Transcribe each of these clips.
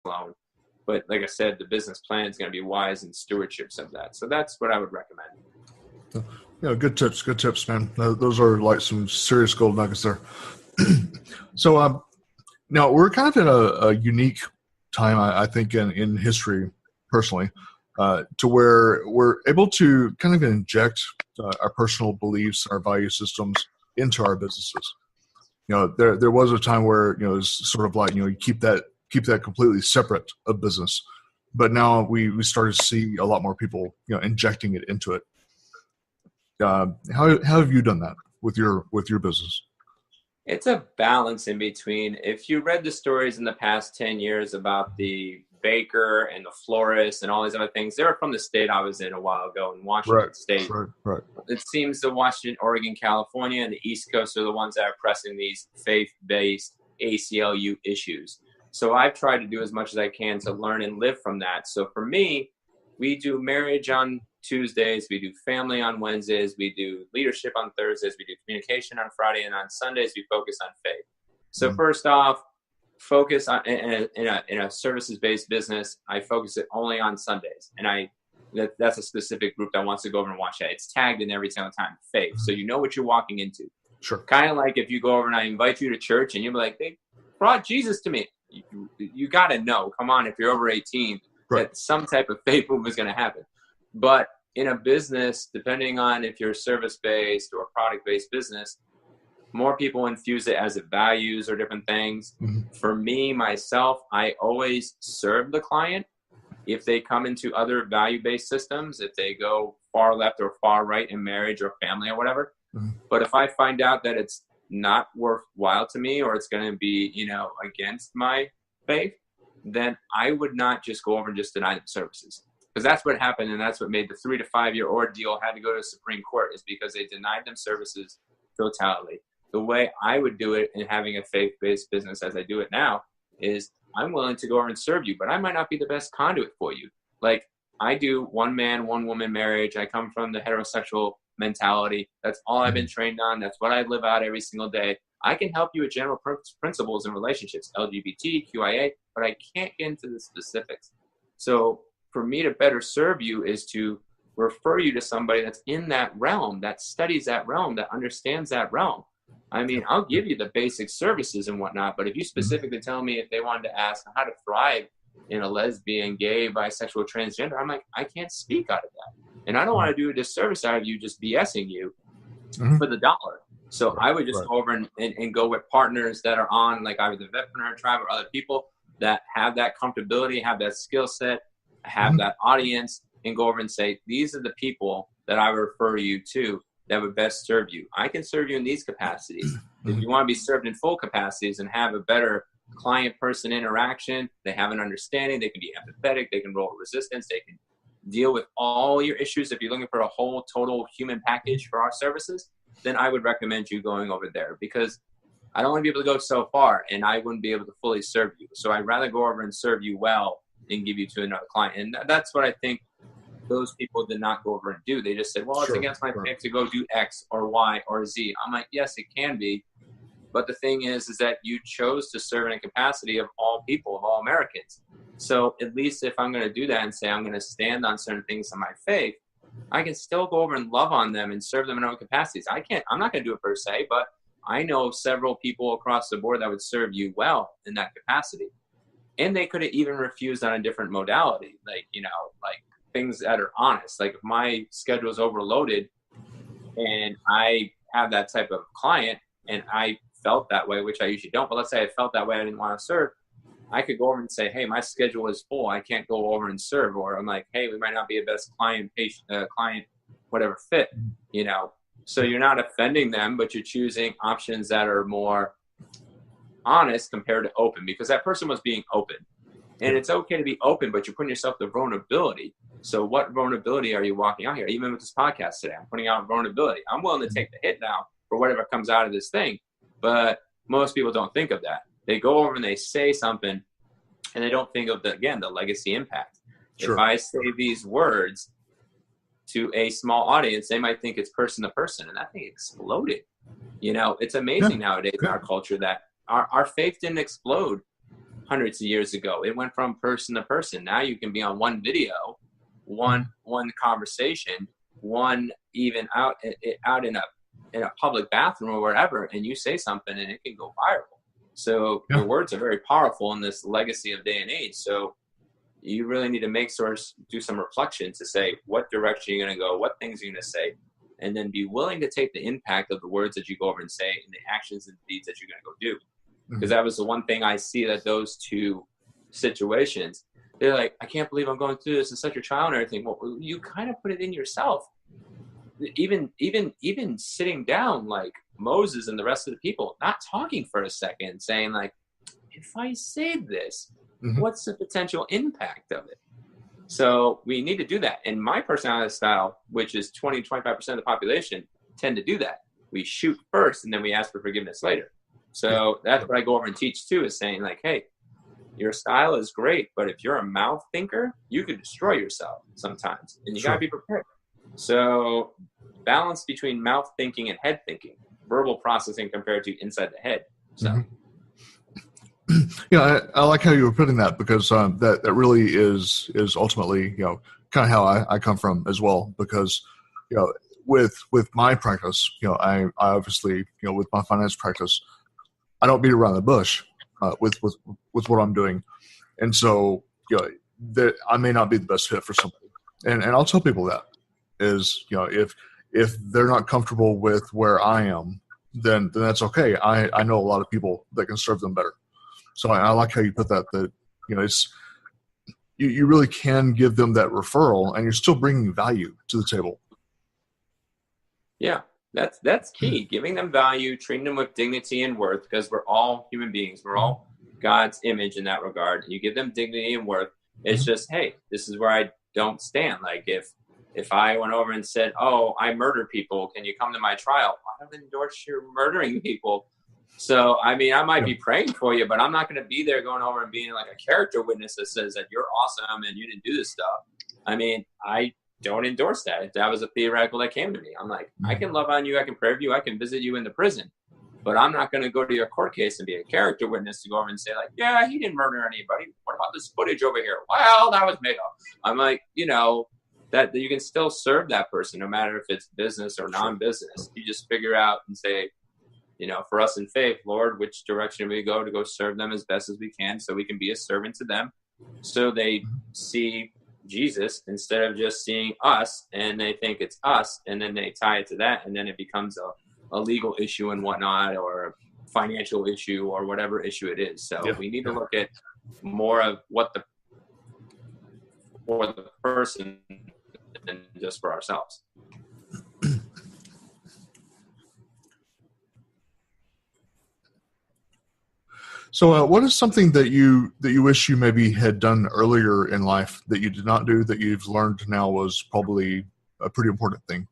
loan. But like I said, the business plan is going to be wise and stewardships of that. So that's what I would recommend. Yeah, good tips, man. Those are like some serious gold nuggets there. So now we're kind of in a unique time, I think, in history, personally, to where we're able to kind of inject our personal beliefs, our value systems into our businesses. There was a time where it's sort of like you keep that completely separate of business, but now we started to see a lot more people injecting it into it. How have you done that with your business? It's a balance in between. If you read the stories in the past 10 years about the baker and the florist and all these other things, they were from the state I was in a while ago in Washington State. Right. It seems that Washington, Oregon, California, and the East Coast are the ones that are pressing these faith-based ACLU issues. So I've tried to do as much as I can to learn and live from that. So for me, we do marriage on Tuesdays, we do family on Wednesdays, we do leadership on Thursdays, we do communication on Friday, and on Sundays we focus on faith. So first off, focus on in a services-based business. I focus it only on Sundays, and that's a specific group that wants to go over and watch that. It's tagged in every single time, faith, so you know what you're walking into. Sure. Kind of like if you go over and I invite you to church, and you'll be like, they brought Jesus to me. You got to know. Come on, if you're over 18. Right. That some type of faith move is going to happen. But in a business, depending on if you're service-based or product-based business, more people infuse it as it values or different things. Mm-hmm. For me, myself, I always serve the client. If they come into other value-based systems, if they go far left or far right in marriage or family or whatever. Mm-hmm. But if I find out that it's not worthwhile to me or it's going to be, against my faith, then I would not just go over and just deny them services. Because that's what happened, and that's what made the 3 to 5 year ordeal had to go to the Supreme Court, is because they denied them services totality. The way I would do it in having a faith-based business as I do it now is I'm willing to go over and serve you, but I might not be the best conduit for you. Like, I do one man, one woman marriage. I come from the heterosexual mentality. That's all I've been trained on. That's what I live out every single day. I can help you with general principles and relationships, LGBT, QIA, but I can't get into the specifics. So for me to better serve you is to refer you to somebody that's in that realm, that studies that realm, that understands that realm. I mean, I'll give you the basic services and whatnot, but if you specifically tell me if they wanted to ask how to thrive in a lesbian, gay, bisexual, transgender, I'm like, I can't speak out of that. And I don't want to do a disservice out of you just BSing you for the dollar. So I would just go over and go with partners that are on, like either the Vetpreneur Tribe or other people that have that comfortability, have that skill set, have that audience, and go over and say, these are the people that I would refer you to that would best serve you. I can serve you in these capacities. If you want to be served in full capacities and have a better client-person interaction, they have an understanding, they can be empathetic, they can roll resistance, they can deal with all your issues. If you're looking for a whole total human package for our services, then I would recommend you going over there, because I don't want to be able to go so far and I wouldn't be able to fully serve you. So I'd rather go over and serve you well than give you to another client. And that's what I think those people did not go over and do. They just said, well, it's against my faith to go do X or Y or Z. I'm like, yes, it can be. But the thing is that you chose to serve in a capacity of all people, of all Americans. So at least if I'm going to do that and say I'm going to stand on certain things in my faith, I can still go over and love on them and serve them in other capacities. I'm not going to do it per se, but I know several people across the board that would serve you well in that capacity. And they could have even refused on a different modality, like things that are honest. Like if my schedule is overloaded and I have that type of client and I felt that way, which I usually don't, but let's say I felt that way, I didn't want to serve, I could go over and say, hey, my schedule is full, I can't go over and serve. Or I'm like, hey, we might not be a best client, whatever fit, So you're not offending them, but you're choosing options that are more honest compared to open, because that person was being open. And it's okay to be open, but you're putting yourself to vulnerability. So what vulnerability are you walking out here? Even with this podcast today, I'm putting out vulnerability. I'm willing to take the hit now for whatever comes out of this thing. But most people don't think of that. They go over and they say something and they don't think of the legacy impact. Sure. If I say these words to a small audience, they might think it's person to person, and that thing exploded. It's amazing nowadays in our culture that our faith didn't explode hundreds of years ago. It went from person to person. Now you can be on one video, one conversation, one even out in a public bathroom or wherever, and you say something and it can go viral. So your words are very powerful in this legacy of day and age. So you really need to do some reflection to say what direction you're going to go, what things you're going to say, and then be willing to take the impact of the words that you go over and say and the actions and deeds that you're going to go do. Because that was the one thing I see, that those two situations, they're like, I can't believe I'm going through this. It's such a trial and everything. Well, you kind of put it in yourself. Even sitting down like Moses and the rest of the people, not talking for a second, saying like, if I say this, what's the potential impact of it? So we need to do that. And my personality style, which is 20-25% of the population, tend to do that. We shoot first and then we ask for forgiveness later. So that's what I go over and teach too, is saying like, hey, your style is great, but if you're a mouth thinker, you could destroy yourself sometimes, and you got to be prepared. So balance between mouth thinking and head thinking, verbal processing compared to inside the head. So. Yeah, I like how you were putting that, because that really is ultimately, kind of how I come from as well. Because, with my practice, I obviously, with my finance practice, I don't beat around the bush with what I'm doing, and so that I may not be the best fit for somebody, and I'll tell people that is, if they're not comfortable with where I am, then that's okay. I know a lot of people that can serve them better. So I like how you put that, it's, you really can give them that referral and you're still bringing value to the table. Yeah, that's key. Giving them value, treating them with dignity and worth, because we're all human beings. We're all God's image in that regard. You give them dignity and worth. It's just, hey, this is where I don't stand. Like if I went over and said, oh, I murder people, can you come to my trial? I don't endorse your murdering people. So, I mean, I might be praying for you, but I'm not going to be there going over and being like a character witness that says that you're awesome and you didn't do this stuff. I mean, I don't endorse that. If that was a theoretical that came to me, I'm like, I can love on you, I can pray for you, I can visit you in the prison, but I'm not going to go to your court case and be a character witness to go over and say like, yeah, he didn't murder anybody. What about this footage over here? Well, that was made up. I'm like, that you can still serve that person no matter if it's business or non-business. You just figure out and say, for us in faith, Lord, which direction we go to go serve them as best as we can, so we can be a servant to them, so they see Jesus instead of just seeing us, and they think it's us, and then they tie it to that, and then it becomes a legal issue and whatnot, or a financial issue, or whatever issue it is. So we need to look at more of what for the person than just for ourselves. So what is something that you wish you maybe had done earlier in life that you did not do, that you've learned now was probably a pretty important thing?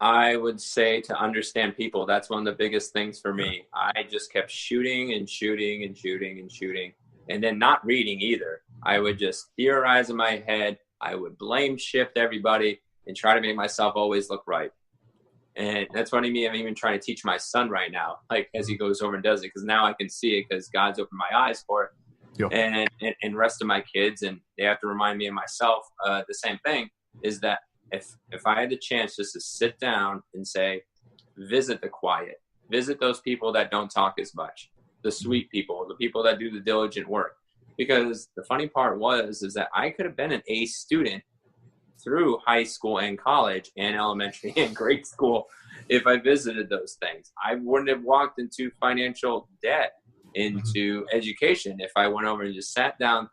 I would say to understand people. That's one of the biggest things for me. I just kept shooting and shooting and shooting and shooting, and then not reading either. I would just theorize in my head. I would blame shift everybody and try to make myself always look right. And that's what I mean. I'm even trying to teach my son right now, like as he goes over and does it, because now I can see it because God's opened my eyes for it. And rest of my kids, and they have to remind me of myself. The same thing is that if I had the chance just to sit down and say, visit the quiet, visit those people that don't talk as much, the sweet people, the people that do the diligent work. Because the funny part is that I could have been an A student through high school and college and elementary and grade school if I visited those things. I wouldn't have walked into financial debt, into education, if I went over and just sat down,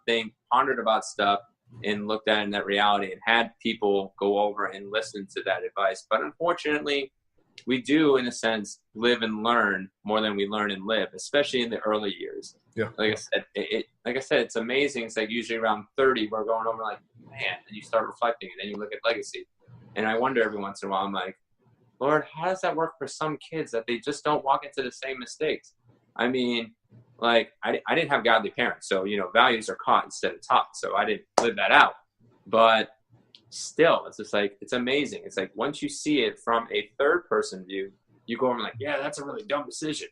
pondered about stuff, and looked at it in that reality and had people go over and listen to that advice. But unfortunately, we do, in a sense, live and learn more than we learn and live, especially in the early years. Yeah. Like I said, it's amazing. It's like usually around 30, we're going over like, man, and you start reflecting, and then you look at legacy. And I wonder every once in a while, I'm like, Lord, how does that work for some kids that they just don't walk into the same mistakes? I mean, like, I didn't have godly parents. So, values are caught instead of taught. So I didn't live that out. But still, it's just like, it's amazing. It's like once you see it from a third person view, you go over and like, yeah, that's a really dumb decision.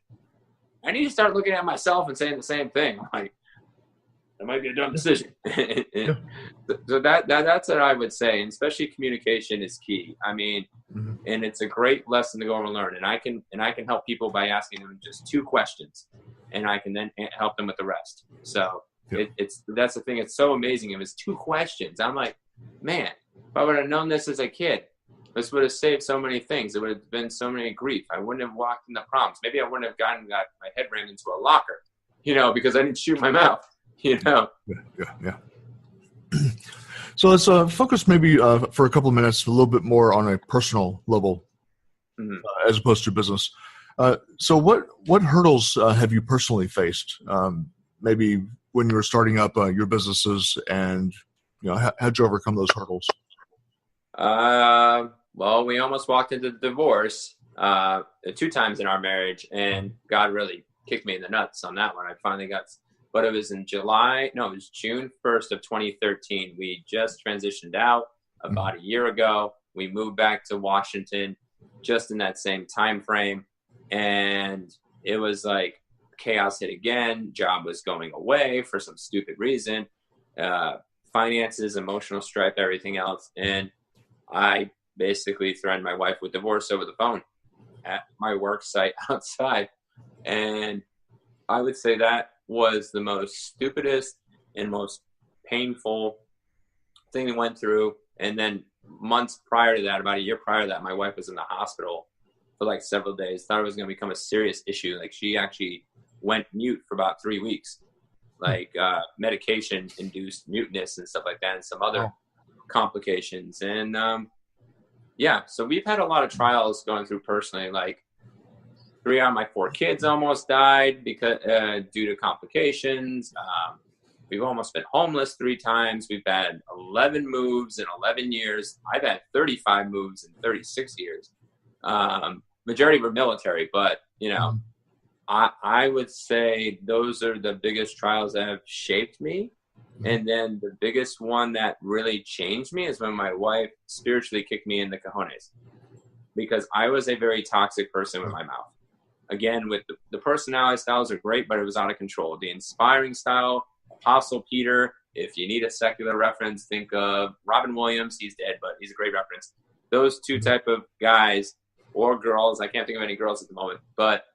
I need to start looking at myself and saying the same thing. I'm like, that might be a dumb decision. So that's what I would say. And especially communication is key. I mean, and it's a great lesson to go and learn. And I can help people by asking them just 2 questions, and I can then help them with the rest. So that's the thing. It's so amazing. It was 2 questions. I'm like, man, if I would have known this as a kid, this would have saved so many things. It would have been so many grief. I wouldn't have walked into proms. Maybe I wouldn't have got my head rammed into a locker, because I didn't shoot my mouth, Yeah. So let's focus maybe for a couple of minutes a little bit more on a personal level as opposed to business. So what hurdles have you personally faced? Maybe when you were starting up your businesses, and how'd you overcome those hurdles? Well, we almost walked into divorce 2 times in our marriage, and God really kicked me in the nuts on that one. I finally got, but it was in it was June 1st of 2013. We just transitioned out about a year ago. We moved back to Washington just in that same time frame, and it was like chaos hit again. Job was going away for some stupid reason. Finances, emotional strife, everything else. And I basically threatened my wife with divorce over the phone at my work site outside. And I would say that was the most stupidest and most painful thing we went through. And then months prior to that, about a year prior to that, my wife was in the hospital for like several days. Thought it was going to become a serious issue. Like, she actually went mute for about 3 weeks, like medication induced muteness and stuff like that, and some other complications. And so we've had a lot of trials going through personally. Like, 3 out of my 4 kids almost died because due to complications. We've almost been homeless 3 times. We've had 11 moves in 11 years. I've had 35 moves in 36 years. Majority were military, but I would say those are the biggest trials that have shaped me. And then the biggest one that really changed me is when my wife spiritually kicked me in the cojones, because I was a very toxic person with my mouth. Again, with the personality styles are great, but it was out of control. The inspiring style, Apostle Peter. If you need a secular reference, think of Robin Williams. He's dead, but he's a great reference. Those 2 type of guys or girls, I can't think of any girls at the moment, but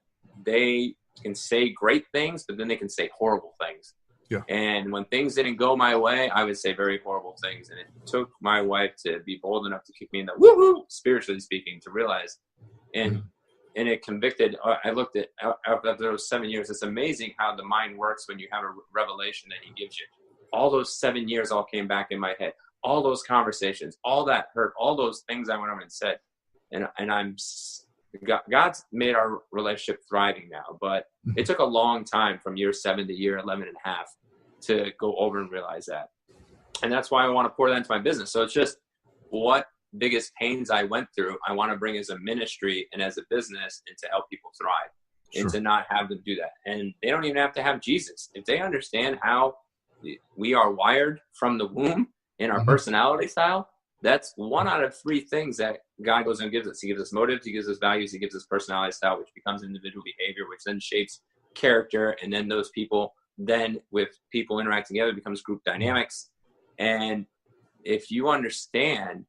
they can say great things, but then they can say horrible things. Yeah. And when things didn't go my way, I would say very horrible things. And it took my wife to be bold enough to kick me in the woo-hoo, spiritually speaking, to realize. And it convicted. I looked at, after those 7 years, it's amazing how the mind works when you have a revelation that he gives you. All those 7 years all came back in my head. All those conversations, all that hurt, all those things I went over and said. And God's made our relationship thriving now, but it took a long time from year 7 to year 11 and a half to go over and realize that. And that's why I want to pour that into my business. So it's just what biggest pains I went through, I want to bring as a ministry and as a business, and to help people thrive and to not have them do that. And they don't even have to have Jesus. If they understand how we are wired from the womb in our personality style, that's 1 out of 3 things that God goes and gives us. He gives us motives, he gives us values, he gives us personality style, which becomes individual behavior, which then shapes character. And then those people, then with people interacting together, becomes group dynamics. And if you understand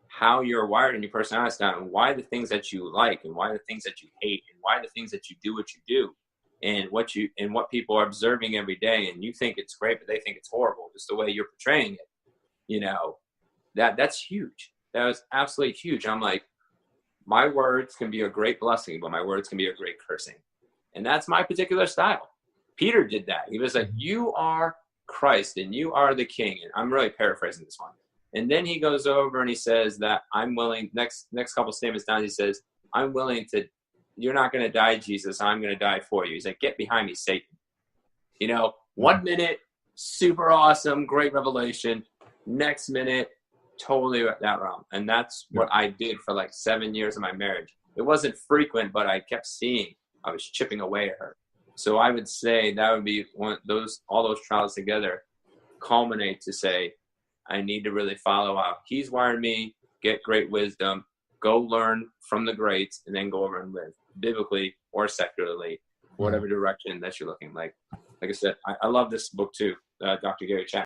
how you're wired in your personality style, and why the things that you like and why the things that you hate and why the things that you do what you do, and what people are observing every day, and you think it's great, but they think it's horrible, just the way you're portraying it, that's huge. That was absolutely huge. I'm like, my words can be a great blessing, but my words can be a great cursing. And that's my particular style. Peter did that. He was like, you are Christ and you are the King. And I'm really paraphrasing this one. And then he goes over and he says that I'm willing, next couple statements down, he says, I'm willing to, you're not going to die, Jesus. I'm going to die for you. He's like, get behind me, Satan. 1 minute, super awesome, great revelation. Next minute, totally that wrong. And that's what I did for like 7 years of my marriage. It wasn't frequent, but I kept seeing I was chipping away at her. So I would say that would be all those trials together culminate to say, I need to really follow how he's wired me, get great wisdom, go learn from the greats, and then go over and live biblically or secularly whatever direction that you're looking. Like I said, I love this book too, Dr. Gary Chapman.